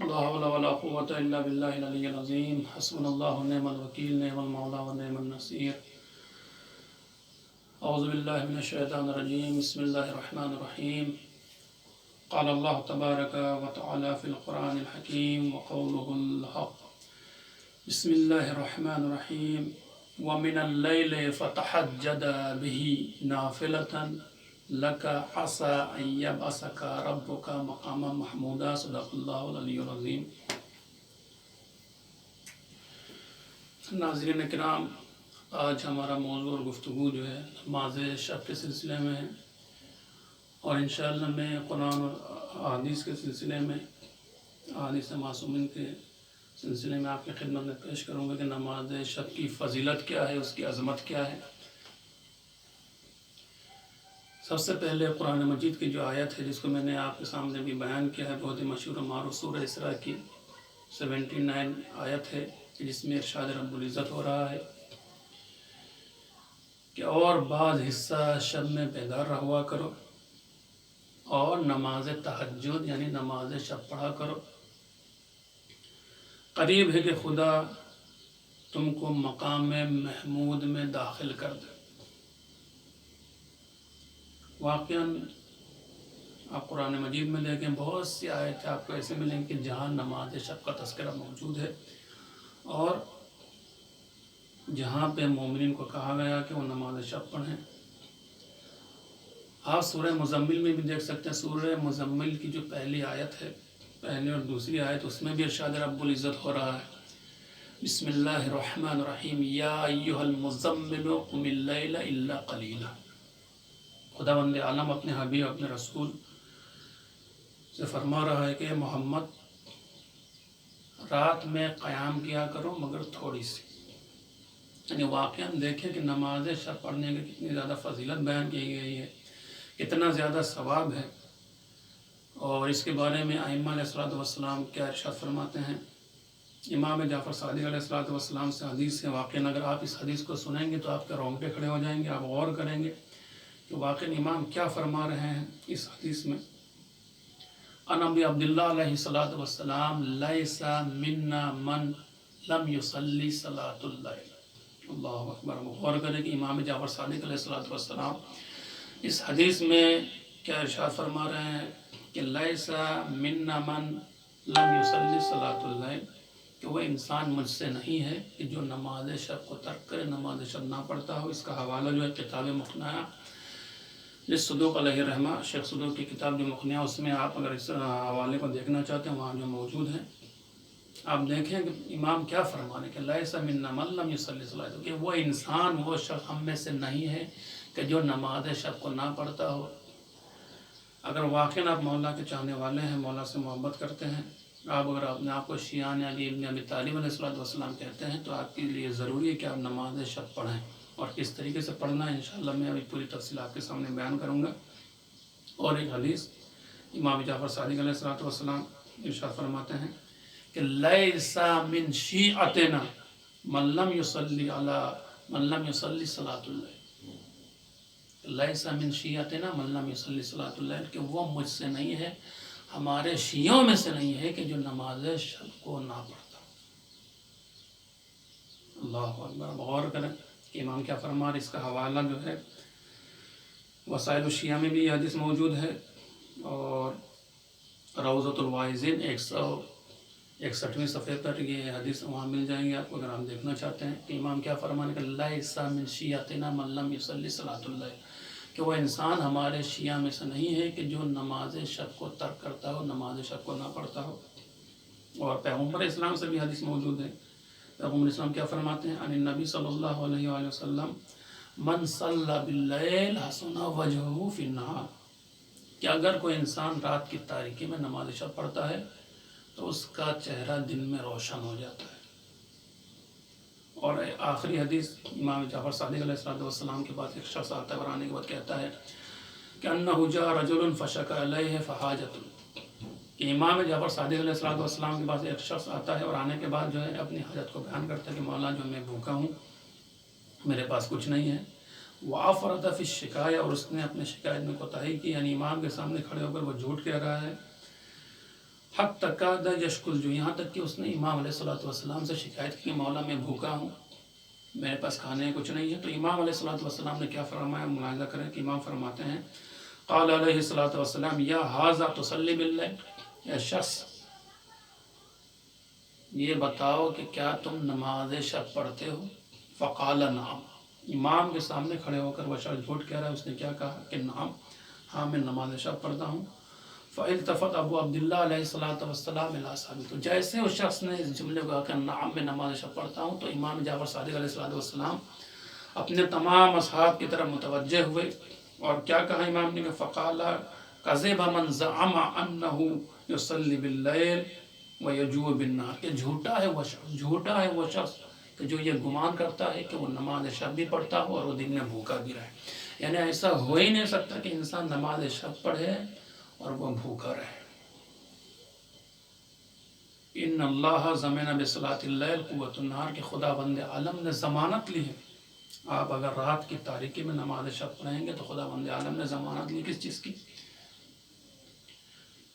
لا حول ولا قوة إلا بالله العلي العظيم حسبنا الله ونعم الوكيل نعم المولى ونعم النصير أعوذ بالله من الشيطان الرجيم بسم الله الرحمن الرحيم قال الله تبارك وتعالى في القرآن الحكيم وقوله الحق بسم الله الرحمن الرحيم ومن الليل فتحجد به نافلة لك عسى أن يبعثك ربك مقاما محمودا صدق الله العلی العظیم۔ ناظرین کرام، آج ہمارا موضوع اور گفتگو جو ہے نماز شب کے سلسلے میں ہے، اور انشاءاللہ میں قرآن اور احادیث کے سلسلے میں، احادیث معصومین کے سلسلے میں آپ کی خدمت میں پیش کروں گا کہ نماز شب کی فضیلت کیا ہے، اس کی عظمت کیا ہے۔ سب سے پہلے قرآن مجید کی جو آیت ہے جس کو میں نے آپ کے سامنے بھی بیان کیا ہے، بہت ہی مشہور و معروف سورہ اسراء کی 79 آیت ہے جس میں ارشاد رب العزت ہو رہا ہے کہ اور بعض حصہ شب میں بیدار رہا کرو اور نماز تہجد یعنی نماز شب پڑھا کرو، قریب ہے کہ خدا تم کو مقام محمود میں داخل کر دے۔ واقعاً آپ قرآن مجید میں دیکھیں، بہت سی آیتیں آپ کو ایسے ملیں کہ جہاں نماز شب کا تذکرہ موجود ہے، اور جہاں پہ مومنین کو کہا گیا کہ وہ نماز شب پڑھیں۔ آپ سورہ مزمل میں بھی دیکھ سکتے ہیں، سورہ مزمل کی جو پہلی آیت ہے، پہلی اور دوسری آیت، اس میں بھی ارشاد رب العزت ہو رہا ہے بسم اللہ الرحمن الرحیم یا ایہا المزمل قم اللیل الا قلیلا۔ خداوند عالم اپنے حبیب اپنے رسول سے فرما رہا ہے کہ محمد رات میں قیام کیا کرو مگر تھوڑی سی۔ یعنی واقعاً دیکھیں کہ نماز شب پڑھنے کی کتنی زیادہ فضیلت بیان کی گئی ہے، کتنا زیادہ ثواب ہے، اور اس کے بارے میں ائمہ علیہ السلام کیا ارشاد فرماتے ہیں۔ امام جعفر صادق علیہ السلام سے حدیث ہے، واقعاً اگر آپ اس حدیث کو سنیں گے تو آپ کے رونگٹے کھڑے ہو جائیں گے، آپ غور کریں گے کہ واقعاً امام کیا فرما رہے ہیں اس حدیث میں۔ ان ابی عبداللہ علیہ السلام لیس منا من لم یصلی صلاۃ اللیل۔ اللہ اکبر۔ غور کریں کہ امام جعفر صادق علیہ السلام اس حدیث میں کیا ارشاد فرما رہے ہیں کہ لیس منا من لم یصلی صلاۃ اللیل، کہ وہ انسان مجھ سے نہیں ہے کہ جو نماز شب کو ترک کرے، نماز شب نہ پڑھتا ہو۔ اس کا حوالہ جو ہے کتاب مقنعہ صدوق علیہ الرحمہ، شیخ صدوق کی کتاب جو مقنعہ، اس میں آپ اگر اس حوالے کو دیکھنا چاہتے ہیں وہاں جو موجود ہیں، آپ دیکھیں کہ امام کیا فرمانے کہ لیس منا من لم یصلی صلاۃ، کہ وہ انسان، وہ شخص ہم میں سے نہیں ہے کہ جو نماز شب کو نہ پڑھتا ہو۔ اگر واقعاً آپ مولا کے چاہنے والے ہیں، مولا سے محبت کرتے ہیں، اگر اپنے آپ کو شیعان علی ابن ابی طالب علیہ السلام کہتے ہیں، تو آپ کے لیے ضروری ہے کہ آپ نماز شب پڑھیں، اور کس طریقے سے پڑھنا ہے انشاءاللہ میں ابھی پوری تفصیل آپ کے سامنے بیان کروں گا۔ اور ایک حدیث امام جعفر صادق علیہ السلام ارشاد فرماتے ہیں کہ لیس من شیعتنا من لم یصلی صلاۃ اللیل، لیس من شیعتنا من لم یصلی صلاۃ اللیل، کہ وہ مجھ سے نہیں ہے، ہمارے شیعوں میں سے نہیں ہے کہ جو نماز شب کو نہ پڑھتا۔ اللہ اکبر۔ غور کریں کہ امام کیا فرما رہے، اس کا حوالہ جو ہے وسائل الشیعہ میں بھی یہ حدیث موجود ہے، اور روضۃ الواعظین 161ویں صفحے پر یہ حدیث وہاں مل جائیں گے آپ کو اگر آپ دیکھنا چاہتے ہیں کہ امام کیا فرمانے کہ لیس من شیعتنا من لم یصلی صلاۃ اللیل، کہ وہ انسان ہمارے شیعہ میں سے نہیں ہے کہ جو نماز شب کو ترک کرتا ہو، نماز شب کو نہ پڑھتا ہو۔ اور پیغمبر اسلام سے بھی حدیث موجود ہے، پیغمبر اسلام کیا فرماتے ہیں عن النبی صلی اللہ علیہ وآلہ وسلم من صلی باللیل حسن وجہہ فی النہار، کہ اگر کوئی انسان رات کی تاریکی میں نماز شب پڑھتا ہے تو اس کا چہرہ دن میں روشن ہو جاتا ہے۔ اور آخری حدیث امام جعفر صادق علیہ السلام کے بعد ایک شخص آتا ہے اور آنے کے بعد کہتا ہے کہ انہ جاء رجل فشکا علیہ فحاجۃ، کہ امام جعفر صادق علیہ السلام کے پاس ایک شخص آتا ہے اور آنے کے بعد جو ہے اپنی حاجت کو بیان کرتا ہے کہ مولا جو میں بھوکا ہوں، میرے پاس کچھ نہیں ہے۔ وَعَفْرَدَ فِي الشِّكَایَہ، اور اس نے اپنے شکایت میں کوتاہی کی، یعنی امام کے سامنے کھڑے ہو کر وہ جھوٹ کہہ رہا ہے۔ حق تکاد یشکل جو، یہاں تک کہ اس نے امام علیہ الصلوۃ والسلام سے شکایت کی کہ مولا میں بھوکا ہوں، میرے پاس کھانے کچھ نہیں ہے. تو امام علیہ الصلوۃ والسلام نے کیا فرمایا، ملاحظہ کریں کہ امام فرماتے ہیں قال علیہ الصلوۃ والسلام یا ھذا تصلی باللیل، اے شخص یہ بتاؤ کہ کیا تم نماز شب پڑھتے ہو؟ فقال نعم، امام کے سامنے کھڑے ہو کر وہ شخص جھوٹ کہہ رہا ہے، اس نے کیا کہا کہ نعم، ہاں میں نماز شب پڑھتا ہوں. فالتفت ابو عبداللہ علیہ الصلوۃ والسلام الی اصحابہ، تو جیسے اس شخص نے اس جملے کو کہا کہ نعم میں نماز شب پڑھتا ہوں، تو امام جعفر صادق علیہ الصلوۃ والسلام اپنے تمام اصحاب کی طرف متوجہ ہوئے اور کیا کہا امام نے کہ فقال کذب من زعم انه یصلی باللیل ویجوع بالنہار، کہ جھوٹا ہے وہ شخص کہ جو یہ گمان کرتا ہے کہ وہ نماز شب بھی پڑھتا ہو اور وہ دن میں بھوکا بھی رہے. یعنی ایسا ہو ہی نہیں سکتا کہ انسان نماز شب پڑھے اور وہ بھوکا رہے. ان اللہ ضمن بصلاۃ اللیل قوۃ النہار، کہ خدا بند عالم نے ضمانت لی ہے، آپ اگر رات کی تاریکی میں نماز شب پڑھیں گے تو خدا بند عالم نے ضمانت لی کس چیز کی،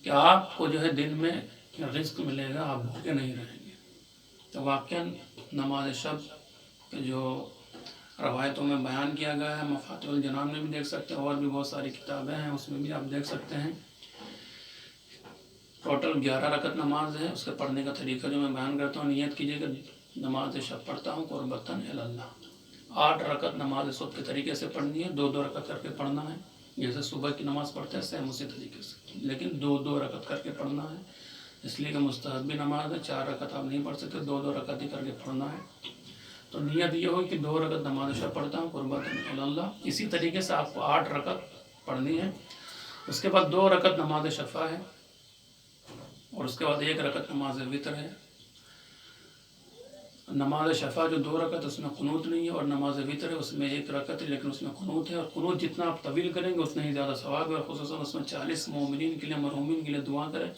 کہ آپ کو جو ہے دن میں رزق ملے گا، آپ بھوکے نہیں رہیں گے. تو واقعاً نماز شب کے جو روایتوں میں بیان کیا گیا ہے، مفاتیح الجنان میں بھی دیکھ سکتے ہیں، اور بھی بہت ساری کتابیں ہیں اس میں بھی آپ دیکھ سکتے ہیں. ٹوٹل 11 رکعت نماز ہے. اس کے پڑھنے کا طریقہ جو میں بیان کرتا ہوں، نیت کیجیے کہ نماز شب پڑھتا ہوں قربتاً الی اللہ. 8 رکعت نماز صبح کے طریقے سے پڑھنی ہے، 2 رکعت کر کے پڑھنا ہے، جیسے صبح کی نماز پڑھتے ہیں سیم اسی طریقے سے، لیکن 2 رکعت کر کے پڑھنا ہے، اس لیے کہ مستحبی نماز ہے. 4 رکعت آپ نہیں پڑھ سکتے، 2 رکعت ہی کر کے پڑھنا ہے. تو نیت یہ ہوگی کہ 2 رکعت نماز شب پڑھتا ہوں قربتاً الی اللہ. اسی طریقے سے آپ کو 8 رکعت پڑھنی ہے. اس کے بعد 2 رکعت نماز شفع ہے، اور اس کے بعد 1 رکعت نماز وتر ہے. نماز شفع جو 2 رکعت اس میں قنوت نہیں ہے، اور نماز وتر ہے اس میں 1 رکعت ہے لیکن اس میں قنوت ہے. اور قنوت جتنا آپ طویل کریں گے اتنا ہی زیادہ ثواب ہے، اور خصوصاً اس میں 40 مومنین کے لیے مرحومین کے لیے دعا کریں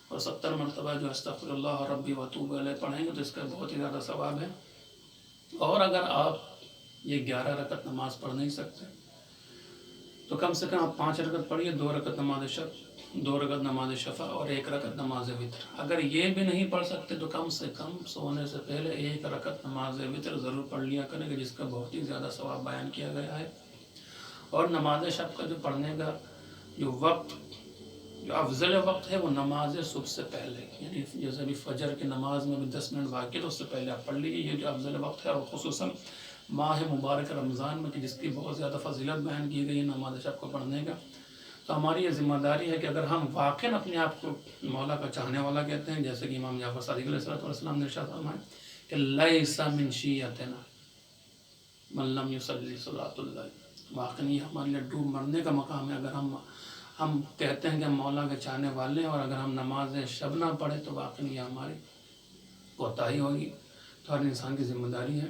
اور 70 مرتبہ جو استغفر اللہ ربی واتوب الیہ پڑھیں گے تو اس کا بہت ہی زیادہ ثواب ہے. اور اگر آپ یہ 11 رکعت نماز پڑھ نہیں سکتے تو کم سے کم آپ 5 رکعت پڑھیے، 2 رکعت نماز شب، 2 رکعت نماز شفع اور 1 رکعت نماز وتر. اگر یہ بھی نہیں پڑھ سکتے تو کم سے کم سونے سے پہلے 1 رکعت نماز وتر ضرور پڑھ لیا کریں گے، جس کا بہت ہی زیادہ ثواب بیان کیا گیا ہے. اور نماز شب کا جو پڑھنے کا جو وقت، جو افضل وقت ہے وہ نماز صبح سے پہلے، یعنی جیسے ابھی فجر کی نماز میں بھی 10 منٹ باقی تو اس سے پہلے آپ پڑھ لیجیے. یہ جو افضل وقت ہے، اور خصوصاً ماہ مبارک رمضان میں کہ جس کی بہت زیادہ فضیلت بیان کی گئی ہے نماز شب کو پڑھنے کا، تو ہماری یہ ذمہ داری ہے کہ اگر ہم واقعاً اپنے آپ کو مولا کا چاہنے والا کہتے ہیں، جیسے کہ امام جعفر صادق علیہ السلام نے ارشاد فرمایا کہ لیس من شیعتنا من لم یصلی صلاۃ اللیل، واقعاً یہ ہمارے لیے ڈوب مرنے کا مقام ہے. اگر ہم کہتے ہیں کہ ہم مولا کے چاہنے والے ہیں اور اگر ہم نماز شب نہ پڑھیں تو واقعاً یہ ہماری کوتاہی ہوگی. تو ہر انسان کی ذمہ داری ہے.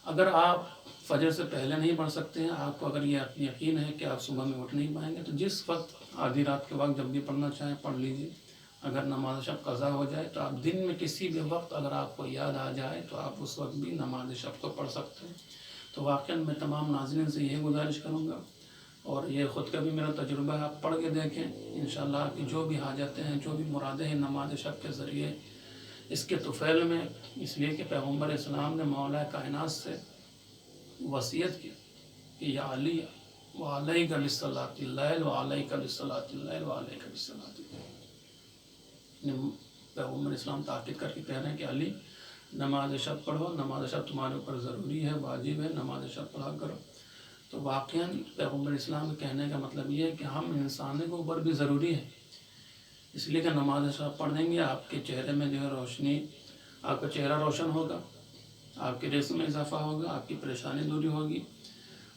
اگر آپ فجر سے پہلے نہیں پڑھ سکتے ہیں، آپ کو اگر یہ یقین ہے کہ آپ صبح میں اٹھ نہیں پائیں گے، تو جس وقت آدھی رات کے وقت جب بھی پڑھنا چاہیں پڑھ لیجیے. اگر نماز شب قضا ہو جائے تو آپ دن میں کسی بھی وقت اگر آپ کو یاد آ جائے تو آپ اس وقت بھی نماز شب کو پڑھ سکتے ہیں. تو واقعاً میں تمام ناظرین سے یہ گزارش کروں گا، اور یہ خود کا بھی میرا تجربہ ہے، آپ پڑھ کے دیکھیں انشاءاللہ آپ کی جو بھی حاجتیں ہیں، جو بھی مرادیں ہیں نماز شب کے ذریعے اس کے طفیل میں، اس لیے کہ پیغمبر اسلام نے مولا کائنات سے وصیت کی کہ یا علی وعلیک بصلاۃ اللیل وعلیک بصلاۃ اللیل وعلیک بصلاۃ اللیل. پیغمبر اسلام تاکید کر کے کہہ رہے ہیں کہ علی نماز شب پڑھو، نماز شب تمہارے اوپر ضروری ہے، واجب ہے، نماز شب پڑھا کرو. تو واقعاً پیغمبر اسلام کے کہنے کا مطلب یہ ہے کہ ہم انسان کے اوپر بھی ضروری ہے، اس لیے کہ نماز شب پڑھیں گے آپ کے چہرے میں جو ہے روشنی، آپ کا چہرہ روشن ہوگا، آپ کے رزق میں اضافہ ہوگا، آپ کی پریشانی دوری ہوگی،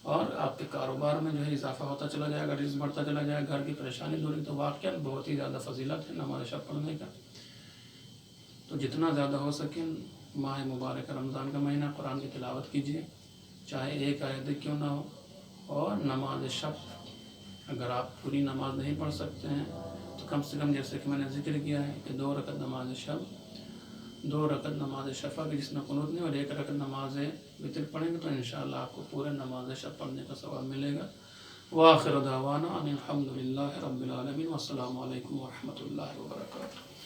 اور آپ کے کاروبار میں جو ہے اضافہ ہوتا چلا جائے گا، رزق بڑھتا چلا جائے گا، گھر کی پریشانی دوری. تو واقعاً بہت ہی زیادہ فضیلت ہے نماز شب پڑھنے کا. تو جتنا زیادہ ہو سکے ماہ مبارک رمضان کا مہینہ قرآن کی تلاوت کیجیے، چاہے 1 آیت کیوں نہ ہو. اور نماز شب اگر آپ پوری نماز نہیں پڑھ سکتے ہیں تو کم سے کم جیسے کہ میں نے ذکر کیا ہے کہ 2 رکعت نماز شب، 2 رکعت نماز شفع کی جس میں قنوت نہیں، اور 1 رکعت نماز وتر پڑھیں گے تو انشاءاللہ آپ کو پورے نماز شب پڑھنے کا ثواب ملے گا. وآخر دعوانا ان الحمد للہ رب العالمین، والسلام علیکم ورحمۃ اللہ وبرکاتہ۔